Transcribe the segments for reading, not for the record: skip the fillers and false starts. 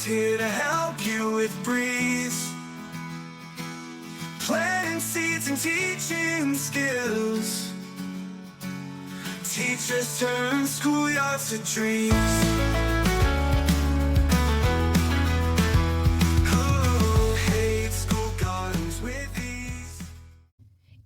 here to help you with breeze. Planting seeds and teaching skills. Teachers turn schoolyards to dreams. Who hates school gardens with ease?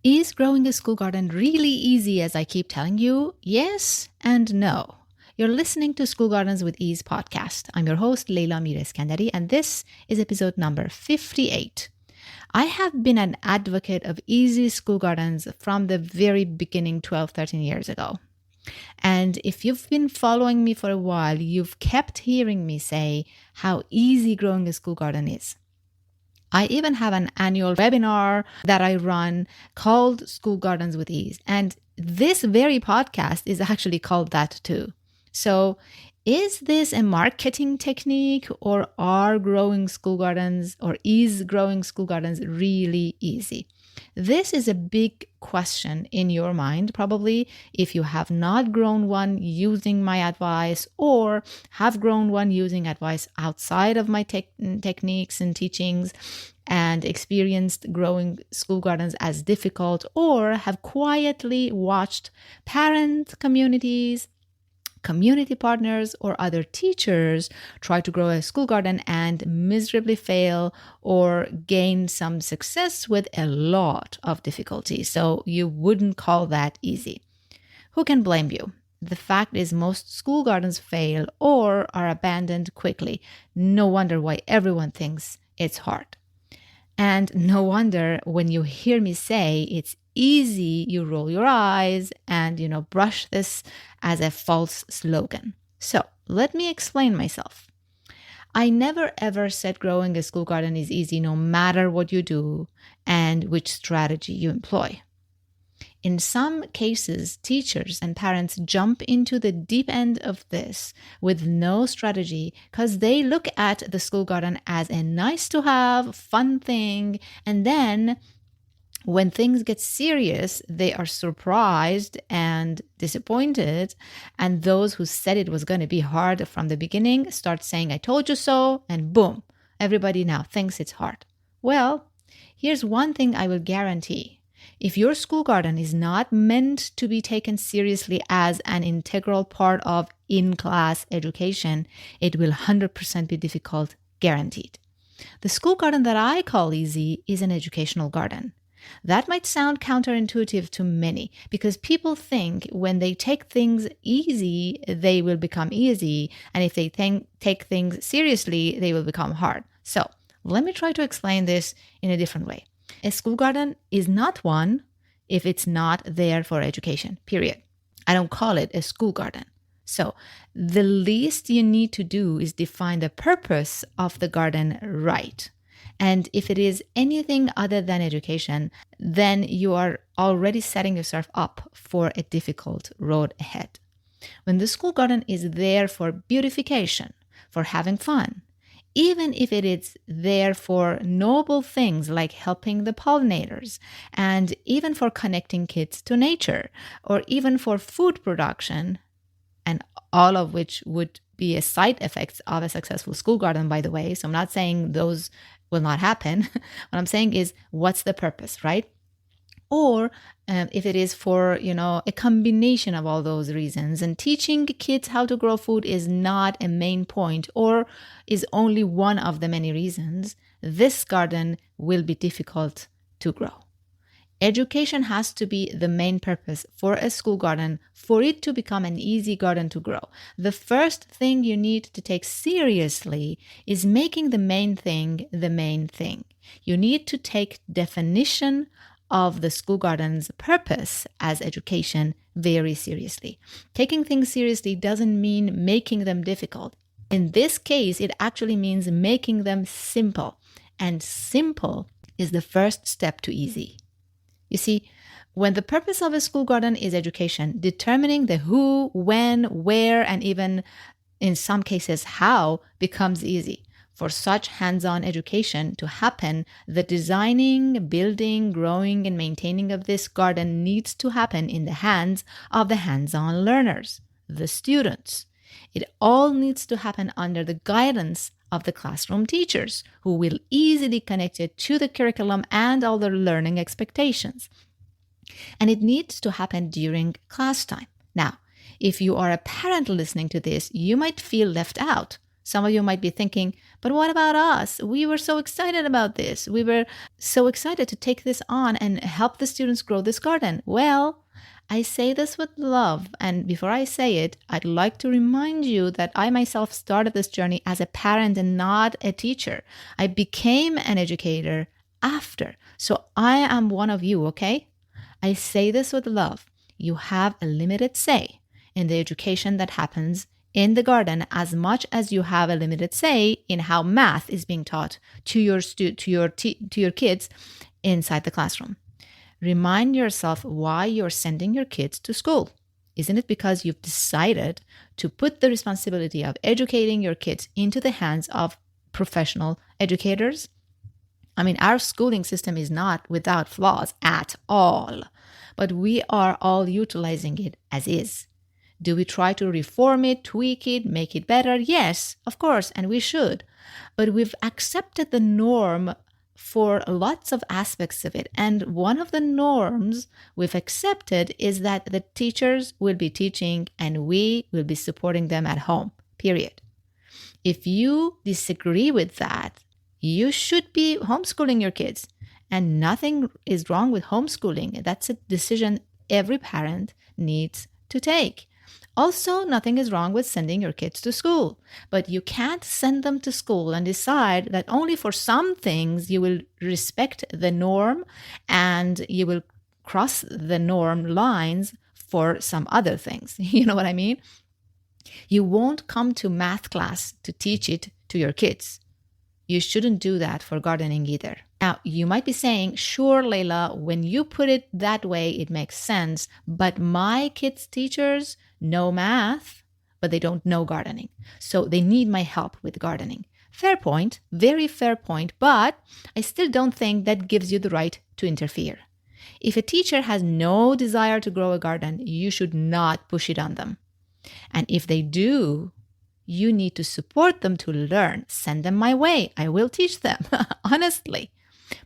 Is growing a school garden really easy, as I keep telling you? Yes and no. You're listening to School Gardens with Ease podcast. I'm your host, Leila Amir Eskandari, and this is episode number 58. I have been an advocate of easy school gardens from the very beginning 12, 13 years ago. And if you've been following me for a while, you've kept hearing me say how easy growing a school garden is. I even have an annual webinar that I run called School Gardens with Ease. And this very podcast is actually called that too. So is this a marketing technique, or are growing school gardens, or is growing school gardens really easy? This is a big question in your mind, probably, if you have not grown one using my advice, or have grown one using advice outside of my techniques and teachings, and experienced growing school gardens as difficult, or have quietly watched parent communities, community partners, or other teachers try to grow a school garden and miserably fail or gain some success with a lot of difficulty. So you wouldn't call that easy. Who can blame you? The fact is, most school gardens fail or are abandoned quickly. No wonder why everyone thinks it's hard. And no wonder when you hear me say it's easy, you roll your eyes and, brush this as a false slogan. So let me explain myself. I never ever said growing a school garden is easy no matter what you do and which strategy you employ. In some cases, teachers and parents jump into the deep end of this with no strategy because they look at the school garden as a nice to have, fun thing, and then when things get serious, they are surprised and disappointed, and those who said it was going to be hard from the beginning start saying, I told you so, and boom, everybody now thinks it's hard. Well, here's one thing I will guarantee. If your school garden is not meant to be taken seriously as an integral part of in-class education, it will 100% be difficult, guaranteed. The school garden that I call easy is an educational garden. That might sound counterintuitive to many because people think when they take things easy, they will become easy. And if they take things seriously, they will become hard. So let me try to explain this in a different way. A school garden is not one if it's not there for education, period. I don't call it a school garden. So the least you need to do is define the purpose of the garden right. And if it is anything other than education, then you are already setting yourself up for a difficult road ahead. When the school garden is there for beautification, for having fun, even if it is there for noble things like helping the pollinators, and even for connecting kids to nature, or even for food production, and all of which would be a side effect of a successful school garden, by the way. So I'm not saying those will not happen. What I'm saying is, what's the purpose, right? Or if it is for, a combination of all those reasons, and teaching kids how to grow food is not a main point or is only one of the many reasons, this garden will be difficult to grow. Education has to be the main purpose for a school garden for it to become an easy garden to grow. The first thing you need to take seriously is making the main thing the main thing. You need to take definition of the school garden's purpose as education very seriously. Taking things seriously doesn't mean making them difficult. In this case, it actually means making them simple. And simple is the first step to easy. You see, when the purpose of a school garden is education, determining the who, when, where, and even in some cases how becomes easy. For such hands-on education to happen, the designing, building, growing, and maintaining of this garden needs to happen in the hands of the hands-on learners, the students. It all needs to happen under the guidance of the classroom teachers who will easily connect it to the curriculum and all their learning expectations. And it needs to happen during class time. Now, if you are a parent listening to this, you might feel left out. Some of you might be thinking, but what about us? We were so excited about this. We were so excited to take this on and help the students grow this garden. Well, I say this with love. And before I say it, I'd like to remind you that I myself started this journey as a parent and not a teacher. I became an educator after. So I am one of you, okay? I say this with love. You have a limited say in the education that happens in the garden as much as you have a limited say in how math is being taught to your kids inside the classroom. Remind yourself why you're sending your kids to school. Isn't it because you've decided to put the responsibility of educating your kids into the hands of professional educators? I mean, our schooling system is not without flaws at all, but we are all utilizing it as is. Do we try to reform it, tweak it, make it better? Yes, of course, and we should. But we've accepted the norm for lots of aspects of it. And one of the norms we've accepted is that the teachers will be teaching and we will be supporting them at home, period. If you disagree with that, you should be homeschooling your kids. And nothing is wrong with homeschooling. That's a decision every parent needs to take. Also, nothing is wrong with sending your kids to school, but you can't send them to school and decide that only for some things you will respect the norm and you will cross the norm lines for some other things. You know what I mean? You won't come to math class to teach it to your kids. You shouldn't do that for gardening either. Now, you might be saying, sure, Layla, when you put it that way, it makes sense. But my kids' teachers know math, but they don't know gardening. So they need my help with gardening. Fair point, very fair point, but I still don't think that gives you the right to interfere. If a teacher has no desire to grow a garden, you should not push it on them. And if they do, you need to support them to learn. Send them my way. I will teach them, honestly.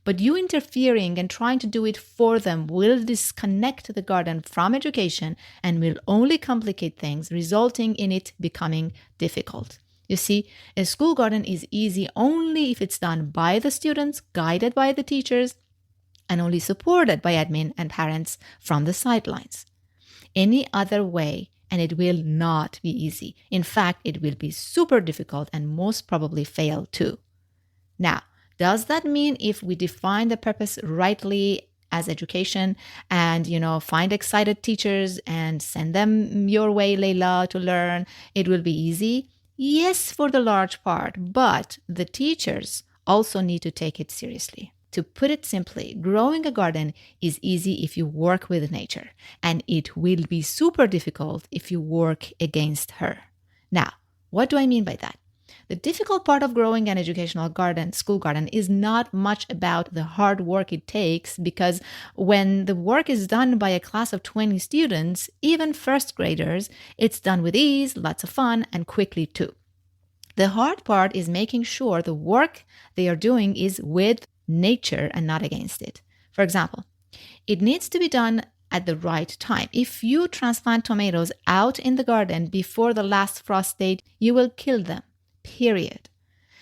But you interfering and trying to do it for them will disconnect the garden from education and will only complicate things, resulting in it becoming difficult. You see, a school garden is easy only if it's done by the students, guided by the teachers, and only supported by admin and parents from the sidelines. Any other way, and it will not be easy. In fact, it will be super difficult and most probably fail too. Now, does that mean if we define the purpose rightly as education and, find excited teachers and send them your way, Layla, to learn, it will be easy? Yes, for the large part, but the teachers also need to take it seriously. To put it simply, growing a garden is easy if you work with nature, and it will be super difficult if you work against her. Now, what do I mean by that? The difficult part of growing an educational garden, school garden, is not much about the hard work it takes, because when the work is done by a class of 20 students, even first graders, it's done with ease, lots of fun, and quickly too. The hard part is making sure the work they are doing is with nature and not against it. For example, it needs to be done at the right time. If you transplant tomatoes out in the garden before the last frost date, you will kill them. Period.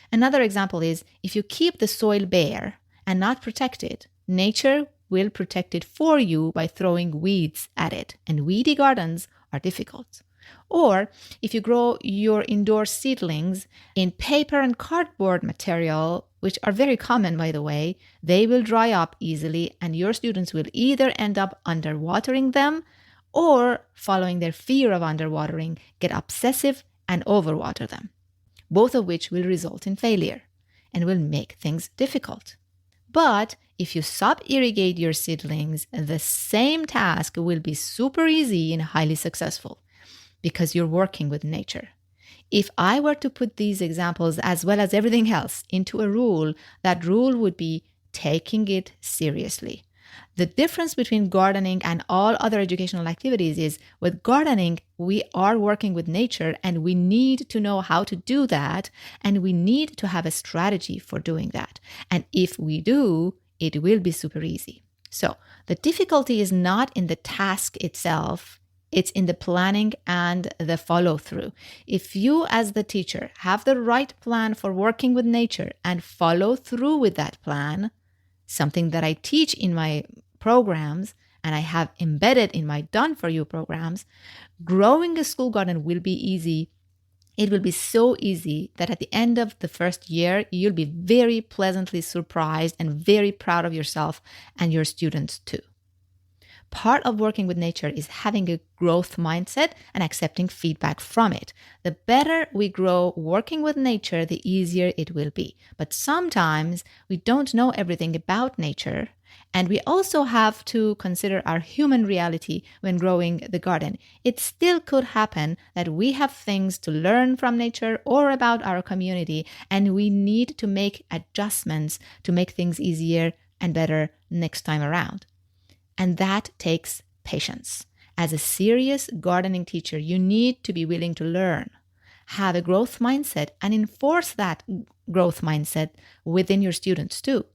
Another example is if you keep the soil bare and not protect it, nature will protect it for you by throwing weeds at it, and weedy gardens are difficult. Or if you grow your indoor seedlings in paper and cardboard material, which are very common, by the way, they will dry up easily and your students will either end up underwatering them or, following their fear of underwatering, get obsessive and overwater them, both of which will result in failure and will make things difficult. But if you sub-irrigate your seedlings, the same task will be super easy and highly successful because you're working with nature. If I were to put these examples, as well as everything else, into a rule, that rule would be taking it seriously. The difference between gardening and all other educational activities is with gardening, we are working with nature and we need to know how to do that. And we need to have a strategy for doing that. And if we do, it will be super easy. So the difficulty is not in the task itself. It's in the planning and the follow through. If you as the teacher have the right plan for working with nature and follow through with that plan, something that I teach in my programs and I have embedded in my Done For You programs, growing a school garden will be easy. It will be so easy that at the end of the first year, you'll be very pleasantly surprised and very proud of yourself and your students too. Part of working with nature is having a growth mindset and accepting feedback from it. The better we grow working with nature, the easier it will be. But sometimes we don't know everything about nature. And we also have to consider our human reality when growing the garden. It still could happen that we have things to learn from nature or about our community, and we need to make adjustments to make things easier and better next time around. And that takes patience. As a serious gardening teacher, you need to be willing to learn, have a growth mindset, and enforce that growth mindset within your students too.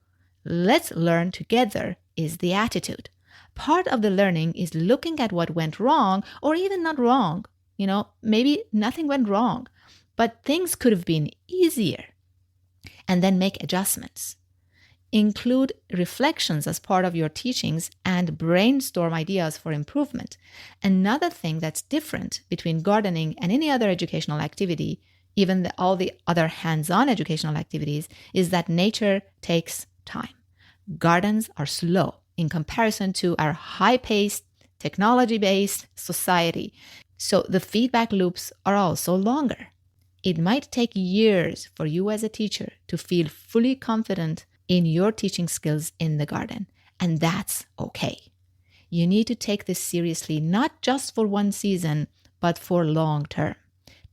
Let's learn together is the attitude. Part of the learning is looking at what went wrong, or even not wrong. Maybe nothing went wrong, but things could have been easier. And then make adjustments. Include reflections as part of your teachings and brainstorm ideas for improvement. Another thing that's different between gardening and any other educational activity, even all the other hands-on educational activities, is that nature takes time. Gardens are slow in comparison to our high-paced, technology-based society. So the feedback loops are also longer. It might take years for you as a teacher to feel fully confident in your teaching skills in the garden, and that's okay. You need to take this seriously, not just for one season, but for long term.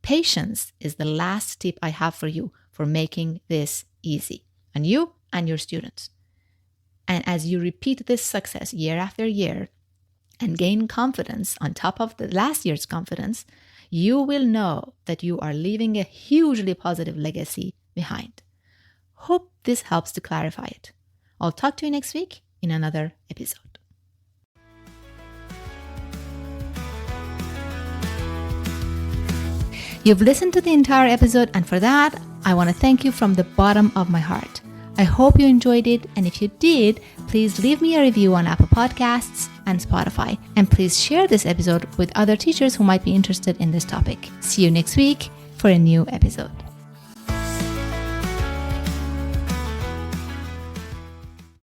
Patience is the last tip I have for you for making this easy, on you and your students. And as you repeat this success year after year and gain confidence on top of the last year's confidence, you will know that you are leaving a hugely positive legacy behind. Hope this helps to clarify it. I'll talk to you next week in another episode. You've listened to the entire episode, and for that, I want to thank you from the bottom of my heart. I hope you enjoyed it, and if you did, please leave me a review on Apple Podcasts and Spotify, and please share this episode with other teachers who might be interested in this topic. See you next week for a new episode.